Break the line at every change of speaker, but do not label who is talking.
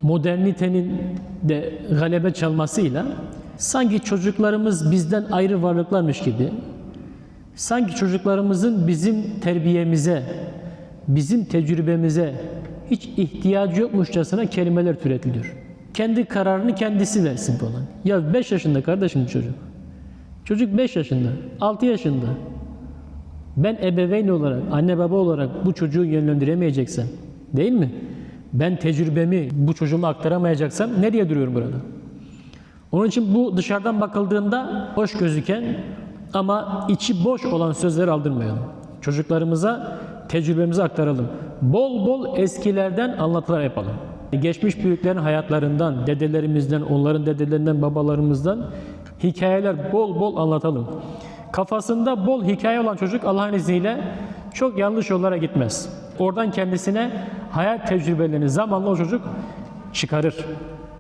modernitenin de galebe çalmasıyla sanki çocuklarımız bizden ayrı varlıklarmış gibi, sanki çocuklarımızın bizim terbiyemize, bizim tecrübemize hiç ihtiyacı yokmuşçasına kelimeler türetiliyor. Kendi kararını kendisi versin falan. Ya 5 yaşında kardeşim çocuk. Çocuk 5 yaşında, 6 yaşında. Ben ebeveyn olarak, anne baba olarak bu çocuğu yönlendiremeyeceksem, değil mi? Ben tecrübemi bu çocuğuma aktaramayacaksam nereye duruyorum burada? Onun için bu dışarıdan bakıldığında hoş gözüken ama içi boş olan sözleri aldırmayalım. Çocuklarımıza tecrübemizi aktaralım. Bol bol eskilerden anlatılar yapalım. Geçmiş büyüklerin hayatlarından, dedelerimizden, onların dedelerinden, babalarımızdan hikayeler bol bol anlatalım. Kafasında bol hikaye olan çocuk Allah'ın izniyle çok yanlış yollara gitmez. Oradan kendisine hayat tecrübelerini zamanla o çocuk çıkarır.